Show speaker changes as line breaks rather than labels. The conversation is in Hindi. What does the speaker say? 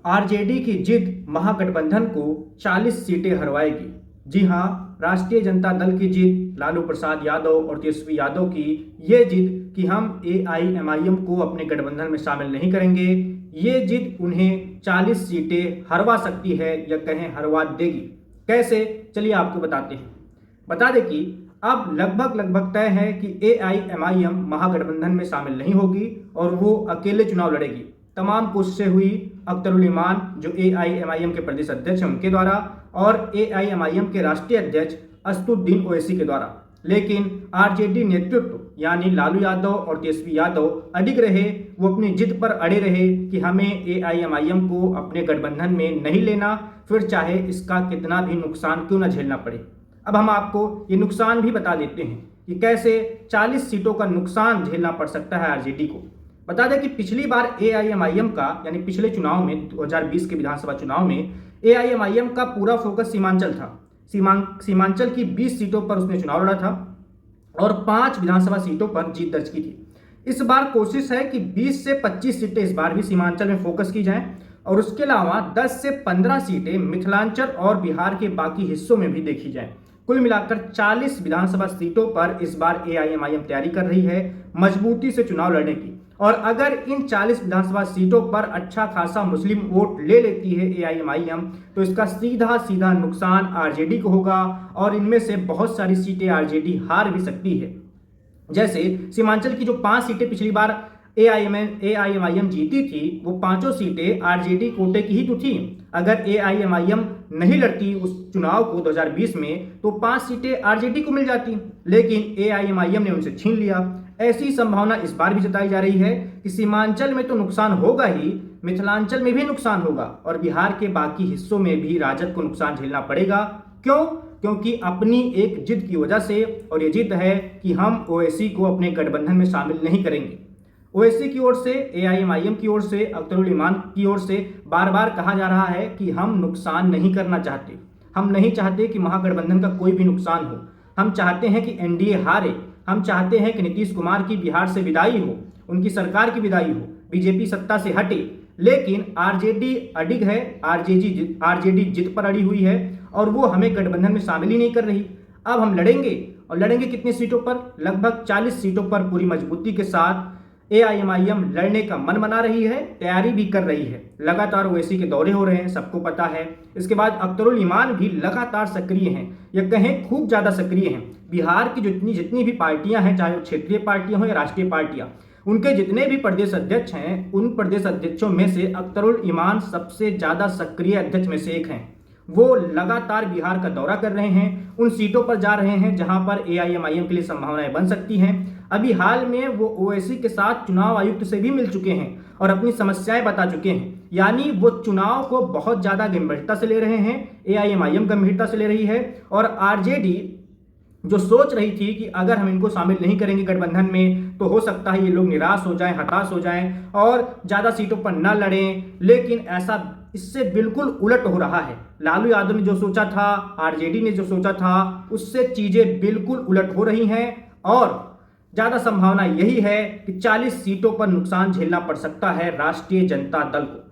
आरजेडी की जिद महागठबंधन को 40 सीटें हरवाएगी। जी हां, राष्ट्रीय जनता दल की जिद, लालू प्रसाद यादव और तेजस्वी यादव की ये जिद कि हम एआईएमआईएम को अपने गठबंधन में शामिल नहीं करेंगे, ये जिद उन्हें 40 सीटें हरवा सकती है या कहें हरवा देगी। कैसे, चलिए आपको बताते हैं। बता दें कि अब लगभग तय है कि एआईएमआईएम महागठबंधन में शामिल नहीं होगी और वो अकेले चुनाव लड़ेगी। तमाम कोशिशें हुई अख्तरुल इमान जो एआईएमआईएम के प्रदेश अध्यक्ष हैं उनके द्वारा और एआईएमआईएम के राष्ट्रीय अध्यक्ष असदुद्दीन ओवैसी के द्वारा, लेकिन आरजेडी नेतृत्व यानी लालू यादव और तेजस्वी यादव अडिग रहे। वो अपनी जिद पर अड़े रहे कि हमें एआईएमआईएम को अपने गठबंधन में नहीं लेना, फिर चाहे इसका कितना भी नुकसान क्यों न झेलना पड़े। अब हम आपको ये नुकसान भी बता देते हैं कि कैसे 40 सीटों का नुकसान झेलना पड़ सकता है आरजेडी को। बता दें कि पिछली बार एआईएमआईएम का यानी पिछले चुनाव में 2020 के विधानसभा चुनाव में एआईएमआईएम का पूरा फोकस सीमांचल था। सीमांचल की 20 सीटों पर उसने चुनाव लड़ा था और 5 विधानसभा सीटों पर जीत दर्ज की थी। इस बार कोशिश है कि 20 से 25 सीटें इस बार भी सीमांचल में फोकस की जाएं और उसके अलावा 10 से 15 सीटें मिथिलांचल और बिहार के बाकी हिस्सों में भी देखी जाएं। कुल मिलाकर 40 विधानसभा सीटों पर इस बार एआईएमआईएम तैयारी कर रही है मजबूती से चुनाव लड़ने की। और अगर इन 40 विधानसभा सीटों पर अच्छा खासा मुस्लिम वोट ले लेती है एआईएमआईएम तो इसका सीधा नुकसान आरजेडी को होगा और इनमें से बहुत सारी सीटें आरजेडी हार भी सकती है। जैसे सीमांचल की जो 5 सीटें पिछली बार एआईएमआईएम जीती थी, वो 5 सीटें आरजेडी कोटे की ही तो थी। अगर एआईएमआईएम नहीं लड़ती उस चुनाव को 2020 में तो 5 सीटें आरजेडी को मिल जाती, लेकिन एआईएमआईएम ने उनसे छीन लिया। ऐसी संभावना इस बार भी जताई जा रही है कि सीमांचल में तो नुकसान होगा ही, मिथिलांचल में भी नुकसान होगा और बिहार के बाकी हिस्सों में भी राजद को नुकसान झेलना पड़ेगा। क्यों? क्योंकि अपनी एक जिद की वजह से, और ये जिद है कि हम ओवैसी को अपने गठबंधन में शामिल नहीं करेंगे। ओवैसी की ओर से, एआईएमआईएम की ओर से, अख्तरुल इमान की ओर से बार बार कहा जा रहा है कि हम नुकसान नहीं करना चाहते। हम नहीं चाहते कि महागठबंधन का कोई भी नुकसान हो। हम चाहते हैं कि एनडीए हारे। हम चाहते हैं कि नीतीश कुमार की बिहार से विदाई हो, उनकी सरकार की विदाई हो, बीजेपी सत्ता से हटे। लेकिन आरजेडी अडिग है, आरजेडी जिद पर अड़ी हुई है और वो हमें गठबंधन में शामिल ही नहीं कर रही। अब हम लड़ेंगे और लड़ेंगे कितनी सीटों पर? लगभग 40 सीटों पर पूरी मजबूती के साथ एआईएमआईएम लड़ने का मन बना रही है, तैयारी भी कर रही है। लगातार ओवैसी के दौरे हो रहे हैं, सबको पता है। इसके बाद अख्तरुल इमान भी लगातार सक्रिय हैं, या कहें खूब ज्यादा सक्रिय हैं। बिहार की जितनी भी पार्टियां हैं, चाहे वो क्षेत्रीय पार्टियां हो या राष्ट्रीय पार्टियां, उनके जितने भी प्रदेश अध्यक्ष हैं, उन प्रदेश अध्यक्षों में से अख्तरुल इमान सबसे ज्यादा सक्रिय अध्यक्ष में से एक हैं। वो लगातार बिहार का दौरा कर रहे हैं, उन सीटों पर जा रहे हैं जहां पर एआईएमआईएम के लिए संभावनाएं बन सकती हैं। अभी हाल में वो ओवैसी के साथ चुनाव आयुक्त से भी मिल चुके हैं और अपनी समस्याएं बता चुके हैं। यानी वो चुनाव को बहुत ज्यादा गंभीरता से ले रहे हैं, एआईएमआईएम गंभीरता से ले रही है। और आरजेडी जो सोच रही थी कि अगर हम इनको शामिल नहीं करेंगे गठबंधन में तो हो सकता है ये लोग निराश हो जाएं, हताश हो जाएं और ज्यादा सीटों पर न लड़ें, लेकिन ऐसा इससे बिल्कुल उलट हो रहा है। लालू यादव ने जो सोचा था, आरजेडी ने जो सोचा था, उससे चीजें बिल्कुल उलट हो रही हैं और ज्यादा संभावना यही है कि 40 सीटों पर नुकसान झेलना पड़ सकता है राष्ट्रीय जनता दल को।